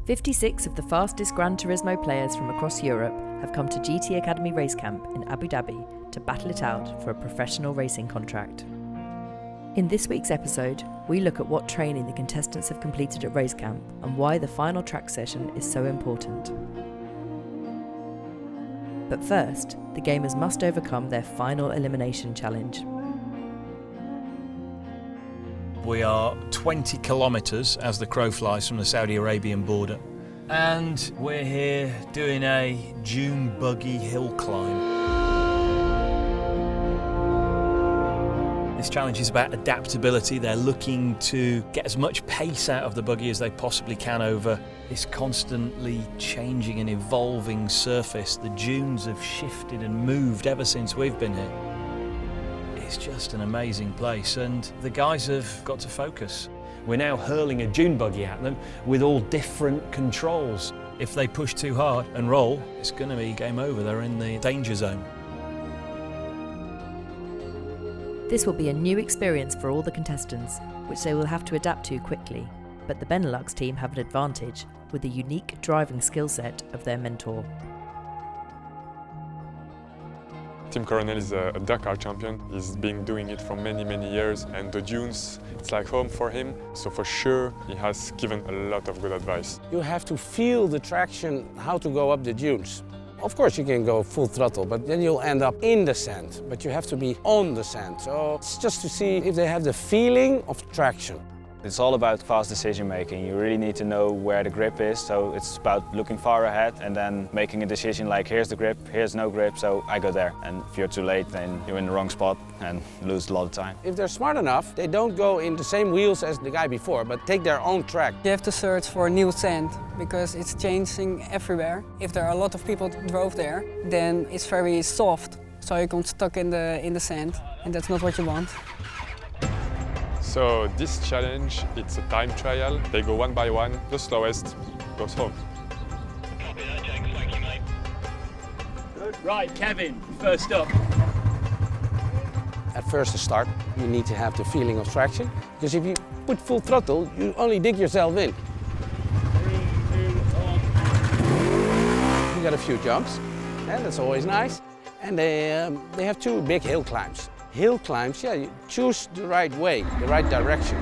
56 of the fastest Gran Turismo players from across Europe have come to GT Academy Racecamp in Abu Dhabi to battle it out for a professional racing contract. In this week's episode, we look at what training the contestants have completed at Racecamp and why the final track session is so important. But first, the gamers must overcome their final elimination challenge. We are 20 kilometres as the crow flies from the Saudi Arabian border, and we're here doing a Dune buggy hill climb. This challenge is about adaptability. They're looking to get as much pace out of the buggy as they possibly can over this constantly changing and evolving surface. The dunes have shifted and moved ever since we've been here. It's just an amazing place, and the guys have got to focus. We're now hurling a dune buggy at them with all different controls. If they push too hard and roll, it's going to be game over. They're in the danger zone. This will be a new experience for all the contestants, which they will have to adapt to quickly. But the Benelux team have an advantage with the unique driving skill set of their mentor. Tim Coronel is a Dakar champion. He's been doing it for many years, and the dunes, it's like home for him. So for sure, he has given a lot of good advice. You have to feel the traction, how to go up the dunes. Of course you can go full throttle, but then you'll end up in the sand. But you have to be on the sand. So it's just to see if they have the feeling of traction. It's all about fast decision making. You really need to know where the grip is, so it's about looking far ahead and then making a decision like here's the grip, here's no grip, so I go there. And if you're too late, then you're in the wrong spot and lose a lot of time. If they're smart enough, they don't go in the same wheels as the guy before, but take their own track. You have to search for new sand because it's changing everywhere. If there are a lot of people that drove there, then it's very soft, so you get stuck in the sand, and that's not what you want. So this challenge, it's a time trial. They go one by one. The slowest goes home. Copy that, James. Thank you, mate. Good. Right, Kevin, first up. At first to start, you need to have the feeling of traction, because if you put full throttle, you only dig yourself in. 3, 2, 1. You got a few jumps, and that's always nice. And they have two big hill climbs. Hill climbs, yeah, you choose the right way, the right direction.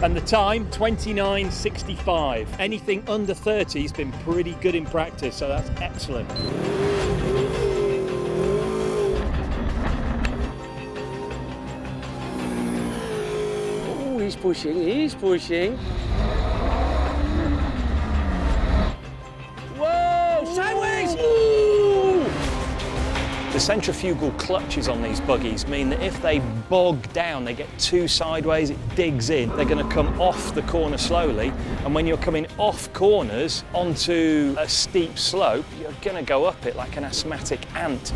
And the time, 29.65. Anything under 30 has been pretty good in practice, so that's excellent. Oh, he's pushing, he's pushing. Sideways! Ooh! The centrifugal clutches on these buggies mean that if they bog down, they get too sideways, it digs in, they're going to come off the corner slowly, and when you're coming off corners onto a steep slope, you're going to go up it like an asthmatic ant.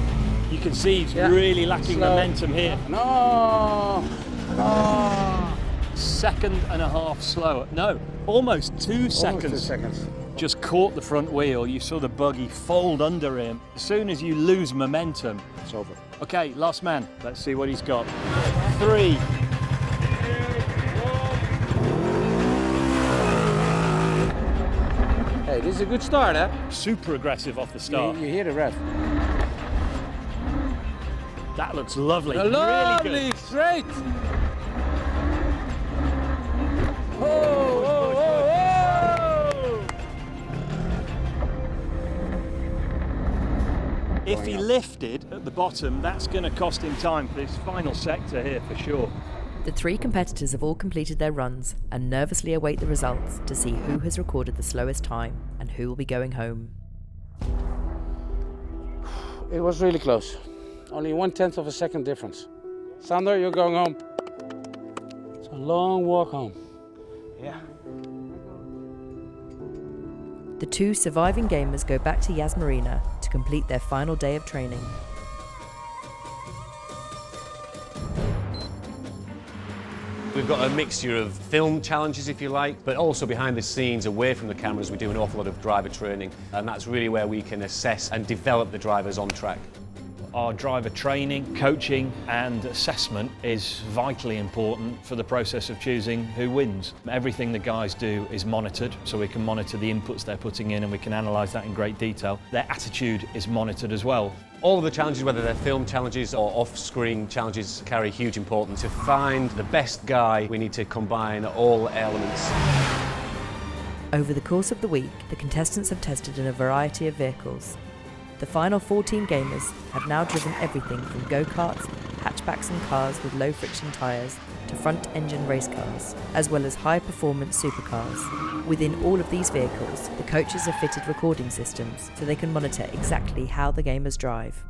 You can see he's really lacking momentum here. No! No! 1.5 seconds slower. No, almost 2 seconds. Almost 2 seconds. Just caught the front wheel, you saw the buggy fold under him. As soon as you lose momentum, it's over. Okay, last man, let's see what he's got. 3, 2, 1. Hey, this is a good start, huh? Super aggressive off the start. You hear the rev. That looks lovely. Lovely, really good. straight. Oh, oh, oh, oh. If he lifted at the bottom, that's going to cost him time for this final sector here for sure. The three competitors have all completed their runs and nervously await the results to see who has recorded the slowest time and who will be going home. It was really close. Only 1/10 of a second difference. Sander, you're going home. It's a long walk home. Yeah. The two surviving gamers go back to Yas Marina to complete their final day of training. We've got a mixture of film challenges, if you like, but also behind the scenes, away from the cameras, we do an awful lot of driver training, and that's really where we can assess and develop the drivers on track. our driver training, coaching and assessment is vitally important for the process of choosing who wins. Everything the guys do is monitored, so we can monitor the inputs they're putting in and we can analyse that in great detail. Their attitude is monitored as well. All of the challenges, whether they're film challenges or off-screen challenges, carry huge importance. To find the best guy, we need to combine all elements. Over the course of the week, the contestants have tested in a variety of vehicles. The final 14 gamers have now driven everything from go-karts, hatchbacks and cars with low-friction tyres to front-engine race cars, as well as high-performance supercars. Within all of these vehicles, the coaches have fitted recording systems so they can monitor exactly how the gamers drive.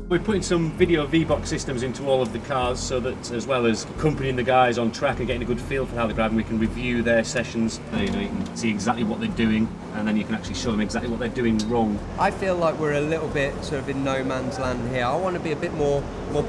We're putting some video V-Box systems into all of the cars so that, as well as accompanying the guys on track and getting a good feel for how they're driving, we can review their sessions. You can see exactly what they're doing, and then you can actually show them exactly what they're doing wrong. I feel like we're a little bit sort of in no man's land here. I want to be a bit more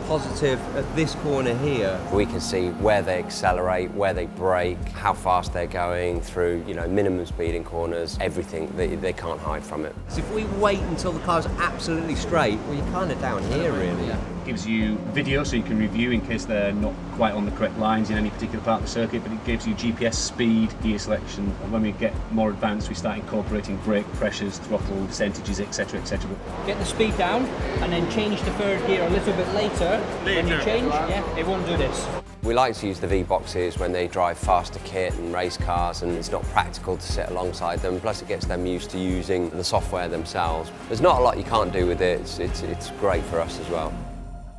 positive at this corner here. We can see where they accelerate, where they brake, how fast they're going through, minimum speed in corners, everything. They can't hide from it. So if we wait until the car's absolutely straight, well, you're kind of down here, really. It gives you video so you can review in case they're not quite on the correct lines in any particular part of the circuit, but it gives you GPS speed, gear selection, and when we get more advanced we start incorporating brake pressures, throttle percentages, etc, etc. Get the speed down and then change the third gear a little bit later. When you change, it won't do this. We like to use the V-Boxes when they drive faster kit and race cars, and it's not practical to sit alongside them, plus it gets them used to using the software themselves. There's not a lot you can't do with it, it's great for us as well.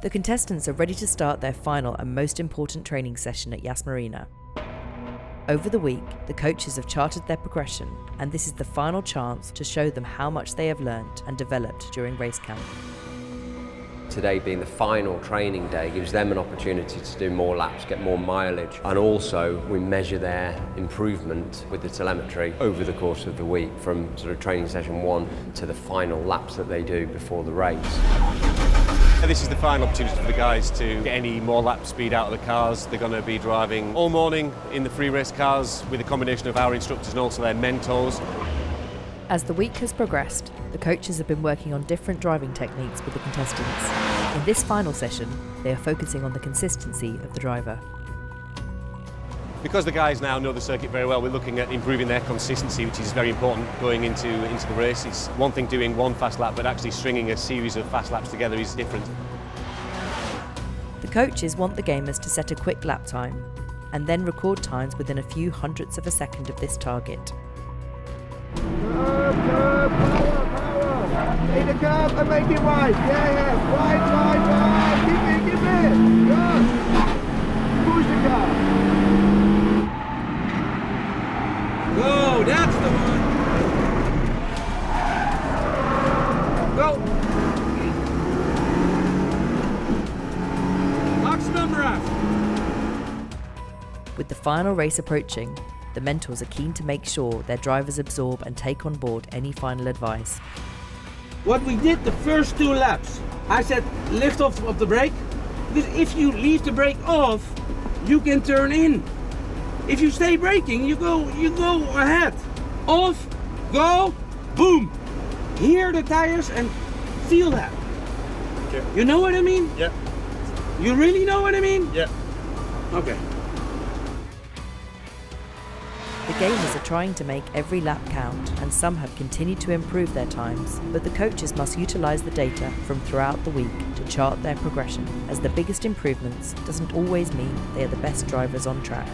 The contestants are ready to start their final and most important training session at Yas Marina. Over the week, the coaches have charted their progression, and this is the final chance to show them how much they have learned and developed during Racecamp. Today being the final training day gives them an opportunity to do more laps, get more mileage, and also we measure their improvement with the telemetry over the course of the week, from sort of training session 1 to the final laps that they do before the race. This is the final opportunity for the guys to get any more lap speed out of the cars. They're going to be driving all morning in the free race cars with a combination of our instructors and also their mentors. As the week has progressed, the coaches have been working on different driving techniques with the contestants. In this final session, they are focusing on the consistency of the driver. Because the guys now know the circuit very well, we're looking at improving their consistency, which is very important going into the race. It's one thing doing one fast lap, but actually stringing a series of fast laps together is different. The coaches want the gamers to set a quick lap time and then record times within a few hundredths of a second of this target. Curve, power. Take the curve and make it wide. Yeah. Wide. Give it. Good. Push the car. Go, that's the one. Go. Max number out. With the final race approaching, the mentors are keen to make sure their drivers absorb and take on board any final advice. What we did the first 2 laps, I said lift off of the brake, because if you leave the brake off, you can turn in. If you stay braking, you go ahead. Off, go, boom. Hear the tires and feel that. Okay. You know what I mean? Yeah. You really know what I mean? Yeah. Okay. The gamers are trying to make every lap count, and some have continued to improve their times, but the coaches must utilise the data from throughout the week to chart their progression, as the biggest improvements doesn't always mean they are the best drivers on track.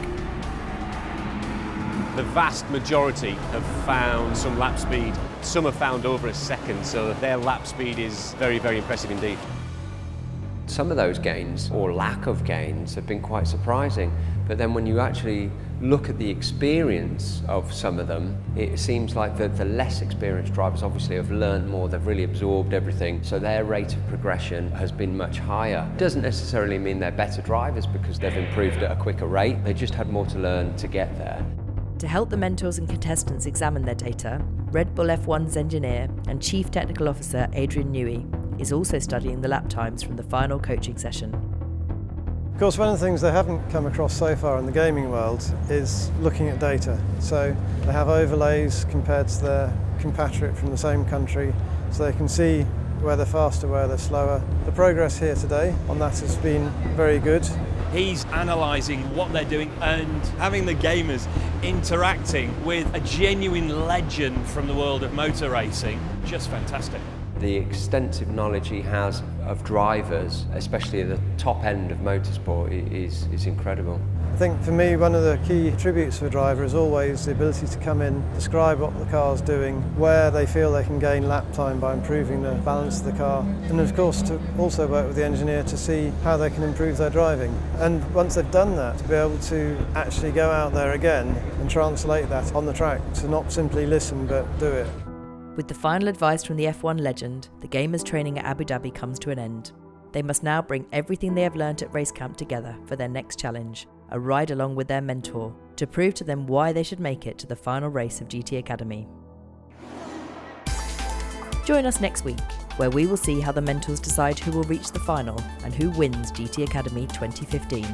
The vast majority have found some lap speed. Some have found over a second, so their lap speed is very, very impressive indeed. Some of those gains, or lack of gains, have been quite surprising. But then when you actually look at the experience of some of them, it seems like the less experienced drivers obviously have learned more, they've really absorbed everything, so their rate of progression has been much higher. Doesn't necessarily mean they're better drivers because they've improved at a quicker rate, they just had more to learn to get there. To help the mentors and contestants examine their data, Red Bull F1's engineer and Chief Technical Officer Adrian Newey is also studying the lap times from the final coaching session. Of course, one of the things they haven't come across so far in the gaming world is looking at data. So they have overlays compared to their compatriot from the same country, so they can see where they're faster, where they're slower. The progress here today on that has been very good. He's analysing what they're doing and having the gamers interacting with a genuine legend from the world of motor racing. Just fantastic. The extensive knowledge he has of drivers, especially at the top end of motorsport, is incredible. I think for me one of the key attributes of a driver is always the ability to come in, describe what the car's doing, where they feel they can gain lap time by improving the balance of the car, and of course to also work with the engineer to see how they can improve their driving. And once they've done that, to be able to actually go out there again and translate that on the track, to not simply listen but do it. With the final advice from the F1 legend, the gamers' training at Abu Dhabi comes to an end. They must now bring everything they have learnt at Racecamp together for their next challenge, a ride along with their mentor, to prove to them why they should make it to the final race of GT Academy. Join us next week, where we will see how the mentors decide who will reach the final and who wins GT Academy 2015.